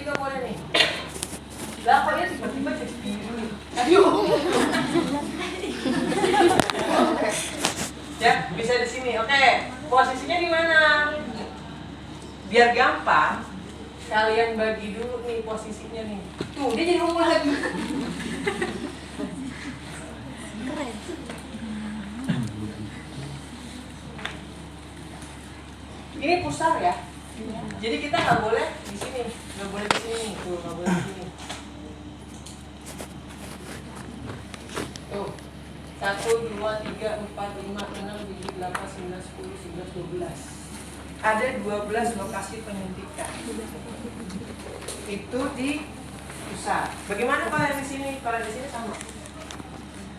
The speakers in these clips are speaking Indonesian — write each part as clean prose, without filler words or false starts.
juga boleh nih. Lah kok dia tiba-tiba jadi begini? Aduh. Ya, bisa di sini. Oke, posisinya di mana? Biar gampang, kalian bagi dulu nih posisinya nih. Tuh, dia jadi ungu lagi. Ini pusar ya. Jadi kita nggak boleh di sini, nggak boleh di sini, tuh nggak boleh di sini. Tuh, 1, 2, 3, 4, 5, 6, 7, 8, 9, 10, 11, 12. Ada 12 lokasi penyuntikan. Itu di pusat. Bagaimana kalau yang di sini? Kalau di sini sama.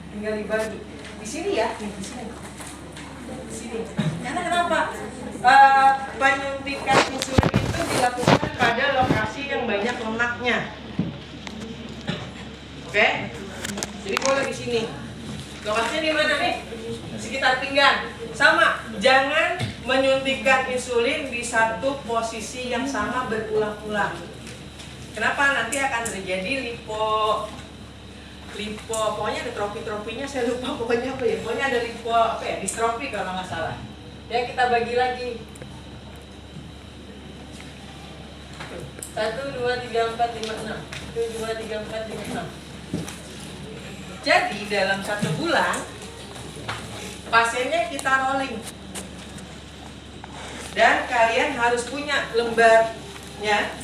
Tinggal dibagi. Di sini ya, nih di sini. Di sini. Karena kenapa? Penyuntikan insulin itu dilakukan pada lokasi yang banyak lemaknya. Oke? Jadi boleh di sini. Lokasinya di mana nih? Sekitar pinggang. Sama, jangan menyuntikkan insulin di satu posisi yang sama berulang-ulang. Kenapa? Nanti akan terjadi lipo, pokoknya ada trofi-trofinya, saya lupa pokoknya apa ya. Pokoknya ada lipo apa ya? Distrofi kalau nggak salah. Ya kita bagi lagi. 1, 2, 3, 4, 5, 6. 1, 2, 3, 4, 5, 6. Jadi dalam 1 bulan pasiennya kita rolling. Dan kalian harus punya lembarnya.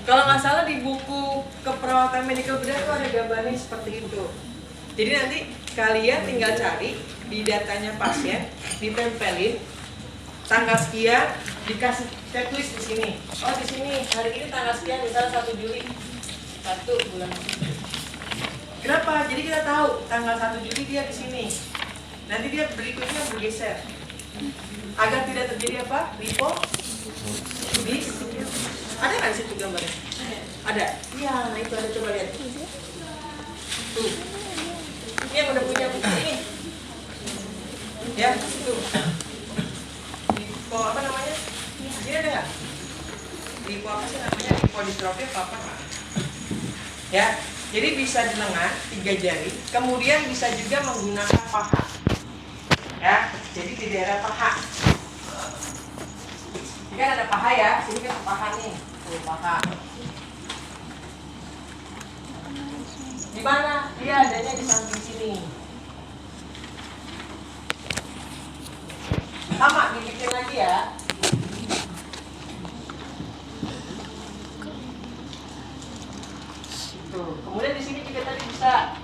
Kalau nggak salah di buku keperawatan medikal bedah itu ada gambarnya seperti itu. Jadi nanti kalian tinggal cari di datanya pasien, ditempelin tanggal sekian, dikasih checklist di sini. Oh di sini hari ini tanggal sekian, misalnya 1 Juli, 1 bulan. Kenapa? Jadi kita tahu tanggal 1 Juli dia di sini. Nanti dia berikutnya bergeser. Agar tidak terjadi apa? Lipo. Ada nggak di situ gambarnya? Ada. Iya, nah itu ada, coba lihat. Tuh. Ini yang udah punya buku ini. Ya, tuh. Lipo apa namanya? Ini ada nggak? Lipo apa sih namanya? Lipo distrofi apa? Ya, jadi bisa di lengan 3 jari. Kemudian bisa juga menggunakan paha. Ya, jadi di daerah paha. Ini kan ada paha ya, sini kan paha nih. Tuh, paha. Di mana? Dia adanya di samping sini. Sama, dibikin lagi ya. Tuh, kemudian di sini juga tadi bisa.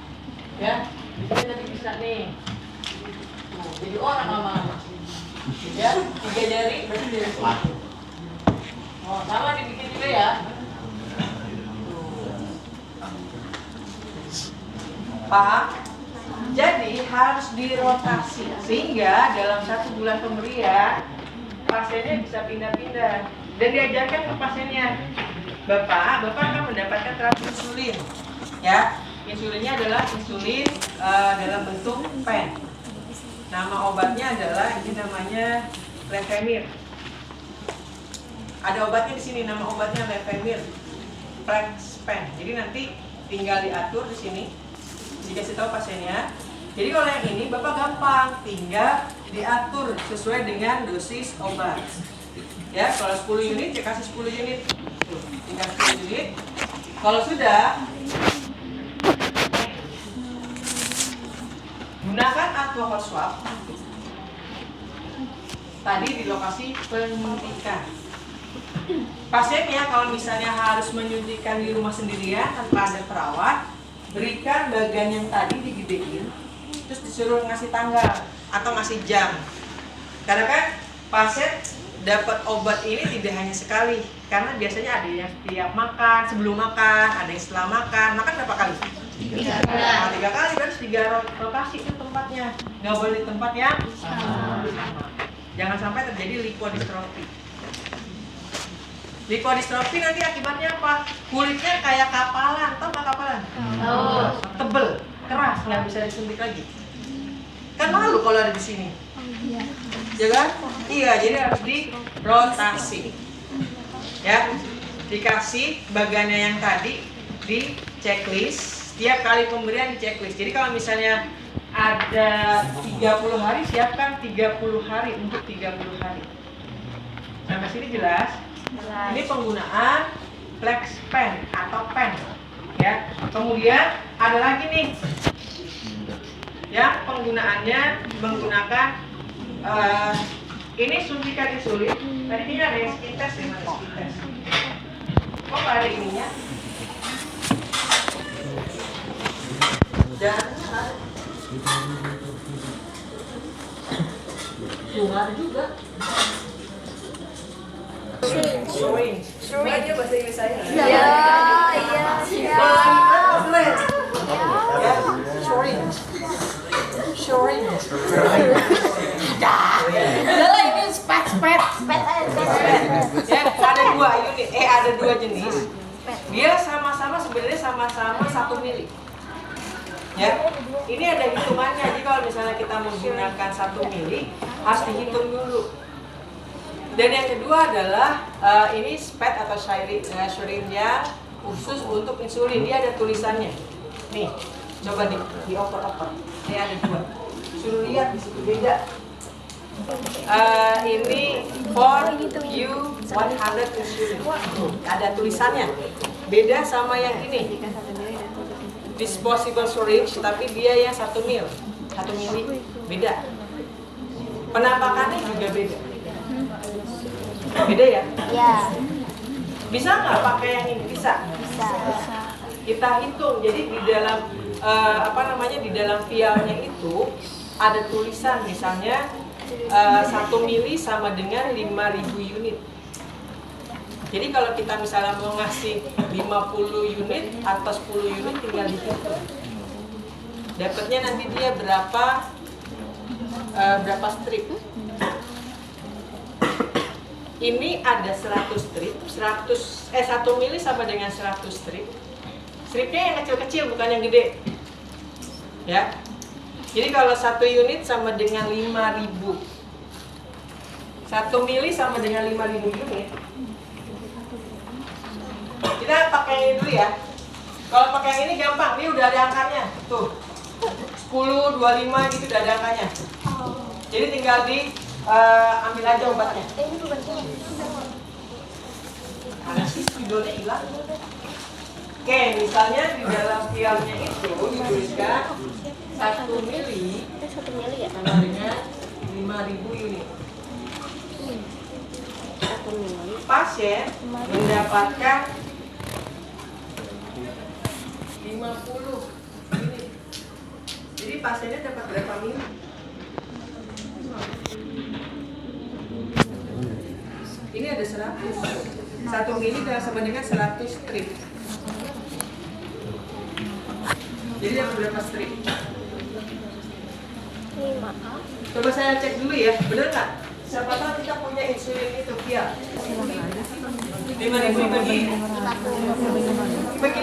Ya, di sini tadi bisa nih. Tuh, jadi orang lama-lama. Ya, 3 jari berarti dari sini. Oh, sama dibikin juga ya. Paham? Jadi harus dirotasi sehingga dalam 1 bulan pemberian pasiennya bisa pindah-pindah dan diajarkan ke pasiennya. Bapak akan mendapatkan terapi insulin. Ya, insulinnya adalah insulin dalam bentuk pen. Nama obatnya adalah ini namanya Levemir. Ada obatnya di sini, nama obatnya Levemir Flex Pen. Jadi nanti tinggal diatur di sini, dikasih tahu pasiennya. Jadi kalau yang ini Bapak gampang, tinggal diatur sesuai dengan dosis obat. Ya, kalau 10 unit, ya kasih 10 unit. Tuh, tinggal 10 unit. Kalau sudah, gunakan alkohol swab tadi di lokasi penyuntikan. Pasiennya kalau misalnya harus menyuntikan di rumah sendirian tanpa ada perawat, berikan bagian yang tadi digedein, terus disuruh ngasih tanggal atau ngasih jam. Karena kan pasien dapat obat ini tidak hanya sekali, karena biasanya ada yang setiap makan, sebelum makan, ada yang setelah makan berapa kali? 3 kali. Nah, 3 kali kan 3 rotasi itu tempatnya. Nggak boleh di tempat yang sama. Jangan sampai terjadi lipodistrofi. Lipodistrofi nanti akibatnya apa? Kulitnya kayak kapalan, tau nggak kapalan? Tebel, keras, nggak bisa disuntik lagi. Kan malu kalau ada di sini. Ya kan? Iya, jadi harus dirotasi. Ya. dikasih bagannya yang tadi di checklist. Setiap kali pemberian di checklist. Jadi kalau misalnya ada 30 hari, siapkan 30 hari untuk 30 hari. Sampai sini jelas? Ini penggunaan flex pen atau pen, ya. Kemudian ada lagi nih, ya, penggunaannya menggunakan ini suntikan insulin. Tadi ini ada yang skin test, mana skin test? Oh, nggak ada ininya. Dan keluar juga. Syringe. Aja bahasa Inggris saya. Iya. Syringe. Udah ini spet Ya, ada dua unit. Ada dua jenis. Dia sama-sama sebenarnya sama-sama 1 mili. Ya, ini ada hitungannya. Jadi kalau misalnya kita menggunakan 1 mili, harus dihitung dulu. Dan yang kedua adalah ini spet atau syringe yang khusus untuk insulin. Dia ada tulisannya. Nih, coba dioper-oper. Ini ada dua. Suruh lihat di situ beda. Ini for Q100 insulin. Ada tulisannya. Beda sama yang ini. Disposable syringe, tapi dia yang 1 mili, beda. Penampakannya juga beda. Beda ya? Iya. Bisa nggak pakai yang ini? Bisa. Kita hitung. Jadi di dalam di dalam vialnya itu ada tulisan, misalnya 1 mili sama dengan 5.000 unit. Jadi kalau kita misalnya mau ngasih 50 unit atau 10 unit, tinggal dihitung. Dapatnya nanti dia berapa strip. Ini ada 100 strip, 1 mili sama dengan 100 strip. Stripnya yang kecil-kecil, bukan yang gede. Ya. Jadi kalau 1 unit sama dengan 5.000. 1 mili sama dengan 5.000 unit. Kita pakai ini dulu ya. Kalau pakai yang ini gampang, ini udah ada angkanya. Tuh. 10, 25 gitu udah ada angkanya. Jadi tinggal ambil aja obatnya. Mana sih spidolnya hilang? Oke, misalnya di dalam vialnya itu dituliskan 1 mili sama dengan 5.000 unit. Pasien mendapatkan 50 unit. Jadi pasiennya dapat berapa mili? Ini ada 100. 1 mili sama dengan 100 strip. Jadi dapat berapa strip? 5. Coba saya cek dulu ya, bener nggak? Siapa tahu kita punya insulin itu, ya. 5.000 dibagi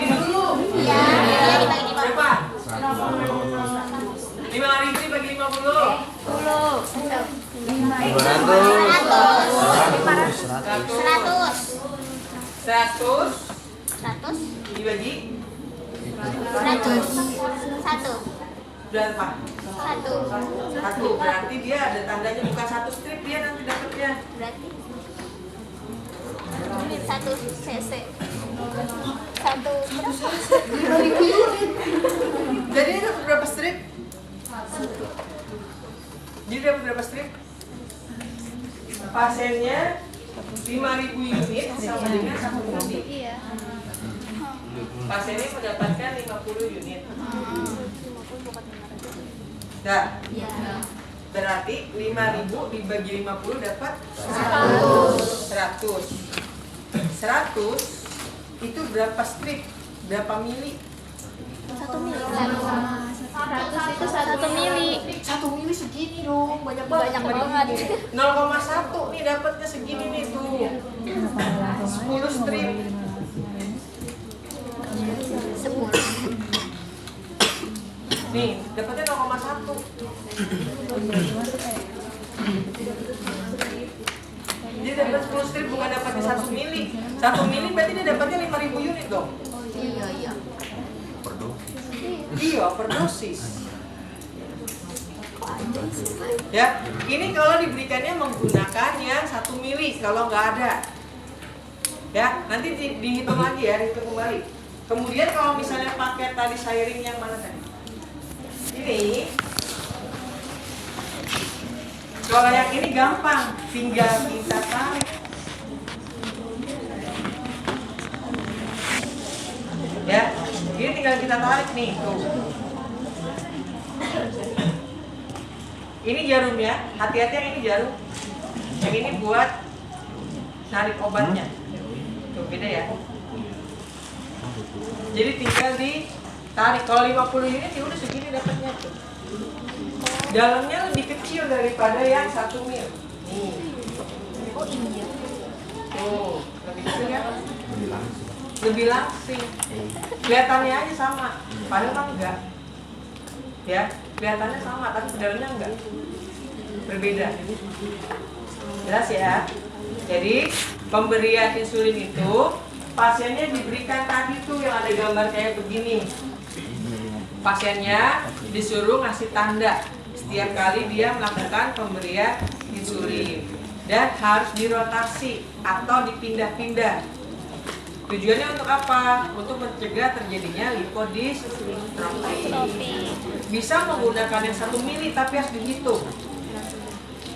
5 dulu. Iya, dibagi 5. Berapa? 5.000 dibagi 50. 100 dibagi 100. berapa? 1. 1. Berarti dia ada tandanya, bukan 1 strip dia nanti dapatnya. Berarti 1 cc. 1 Jadi ini dapat berapa strip? Jadi dapat berapa strip? Pasiennya 5.000 unit sama dengan 1 mili. Iya. Pasiennya mendapatkan 50 unit. Nah, berarti 5.000 dibagi 50 dapat 100. 100 itu berapa strip? Berapa mili? 1 mili. 100 itu 1 mili. 1 mili segini dong, banyak Banyak banget. 0,1 nih dapatnya segini nih tuh. 10 strip. 10. Nih, dapatnya 0,1. Dia dapat 10 10 strip bukan dapatnya 1 mili. 1 mili berarti dia dapatnya 5.000 unit dong. Iya. Iya, per dosis. Ya, ini kalau diberikannya menggunakan yang 1 mili kalau nggak ada. Ya, nanti dihitung lagi ya, dihitung kembali. Kemudian kalau misalnya pakai tadi sharing yang mana tadi? Ini. Kalau yang ini gampang, tinggal kita tarik. Ya, ini tinggal kita tarik nih, tuh. Ini jarumnya, hati-hati yang ini jarum. Yang ini buat narik obatnya. Tuh, beda ya. Jadi tinggal ditarik. Kalau 50 unit ya udah segini dapatnya tuh. Dalamnya lebih kecil daripada yang 1 mil. Nih. Oh iya. Tuh, lebih kecil ya? Lebih langsing. Kelihatannya aja sama, padahal kan enggak. Ya, kelihatannya sama, tapi dalamnya enggak. Berbeda. Jelas ya? Jadi, pemberian insulin itu pasiennya diberikan tadi tuh yang ada gambar kayak begini. Pasiennya disuruh ngasih tanda setiap kali dia melakukan pemberian insulin dan harus dirotasi atau dipindah-pindah. Tujuannya untuk apa? Untuk mencegah terjadinya lipodystrofi. Bisa menggunakan yang 1 mili tapi harus dihitung,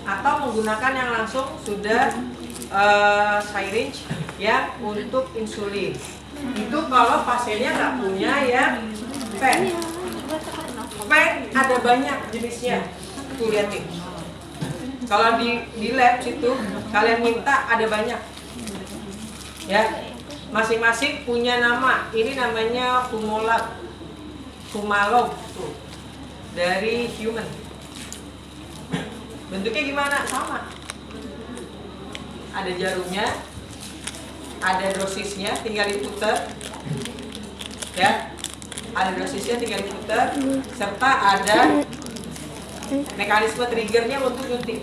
atau menggunakan yang langsung sudah syringe yang untuk insulin. Itu kalau pasiennya nggak punya yang pen. Pen ada banyak jenisnya. Tuh lihat nih. Kalau di lab situ kalian minta ada banyak. Ya. Masing-masing punya nama. Ini namanya Humalog tuh. Dari human. Bentuknya gimana? Sama. Ada jarumnya, ada dosisnya, tinggal diputar. Ya. Ada dosisnya, tinggal diputar, serta ada mekanisme triggernya untuk nyuntik.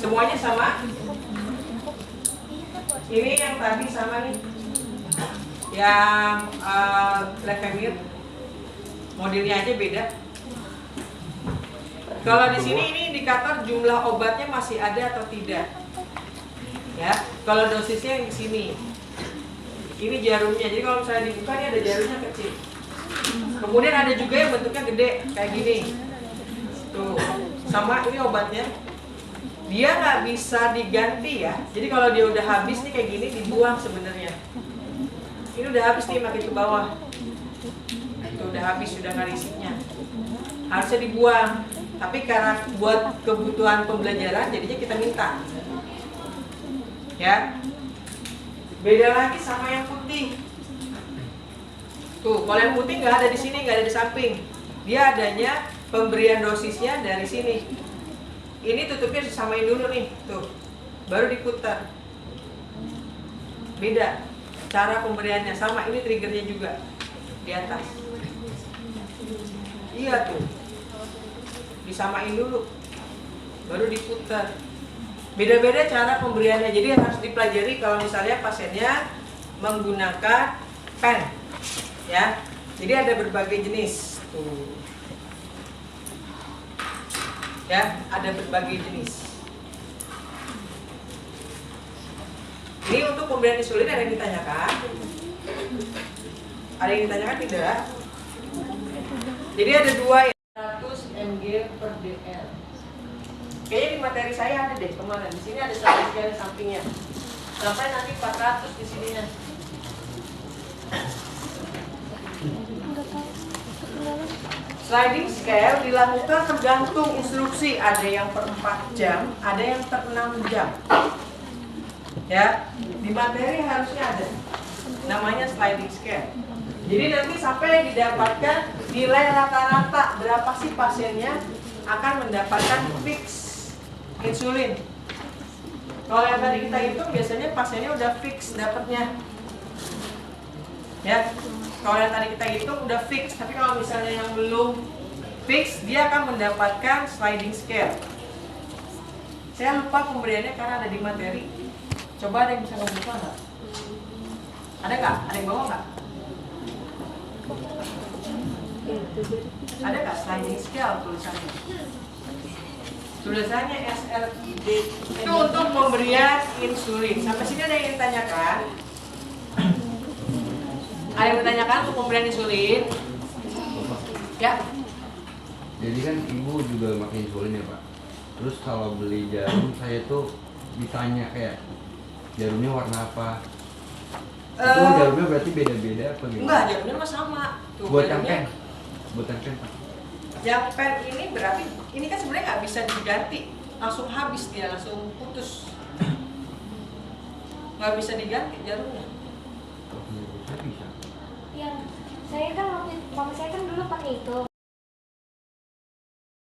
Semuanya sama. Ini yang tadi sama nih, yang Levemir, modelnya aja beda. Kalau di sini ini indikator jumlah obatnya masih ada atau tidak. Ya, kalau dosisnya yang di sini. Ini jarumnya. Jadi kalau misalnya dibuka ini ada jarumnya kecil. Kemudian ada juga yang bentuknya gede kayak gini. Tuh, sama ini obatnya. Dia nggak bisa diganti ya. Jadi kalau dia udah habis nih kayak gini dibuang sebenarnya. Ini udah habis nih makin ke bawah. Itu udah habis, sudah nggak ada isinya. Harusnya dibuang. Tapi karena buat kebutuhan pembelajaran jadinya kita minta. Ya. Beda lagi sama yang putih. Tuh, kalau yang putih nggak ada di sini, nggak ada di samping. Dia adanya pemberian dosisnya dari sini. Ini tutupnya disamain dulu nih, tuh. Baru diputar. Beda. Cara pemberiannya sama, ini triggernya juga di atas. Iya tuh. Disamain dulu. Baru diputar. Beda-beda cara pemberiannya. Jadi harus dipelajari kalau misalnya pasiennya menggunakan pen. Ya. Jadi ada berbagai jenis, tuh. Ya, ada berbagai jenis. Ini untuk pemberian insulin ada yang ditanyakan? Ada yang ditanyakan tidak? Jadi ada 2 ya, 100 mg per dl. Kayaknya di materi saya ada deh kemarin. Di sini ada 100 mg di sampingnya. Sampai nanti 400 di sininya. Sliding scale dilakukan tergantung instruksi, ada yang per 4 jam, ada yang per 6 jam. Ya, di materi harusnya ada. Namanya sliding scale. Jadi nanti sampai didapatkan nilai rata-rata berapa sih pasiennya akan mendapatkan fix insulin. Kalau yang tadi kita hitung biasanya pasiennya udah fix dapatnya. Ya. Kalau yang tadi kita hitung udah fix, tapi kalau misalnya yang belum fix, dia akan mendapatkan sliding scale. Saya lupa pemberiannya karena ada di materi. Coba ada yang bisa ngebuka nggak? Ada nggak? Ada yang bawa nggak? Ada nggak sliding scale tulisannya? Tulisannya SLID. Itu untuk pemberian insulin. Sampai sini ada yang ingin tanyakan? Ada yang bertanyakan untuk pemberian insulin? Ya. Jadi kan ibu juga pakai insulin ya Pak. Terus kalau beli jarum saya tuh ditanya kayak jarumnya warna apa? Itu jarumnya berarti beda-beda apa gimana? Enggak, jarumnya mah sama. Tuh, Buat yang jarumnya. pen? Buat yang pen Pak? Yang pen ini berarti ini kan sebenarnya nggak bisa diganti, langsung habis dia, langsung putus. Nggak bisa diganti jarumnya. Kalau punya saya bisa. Yang saya kan waktu mama saya kan dulu pakai itu.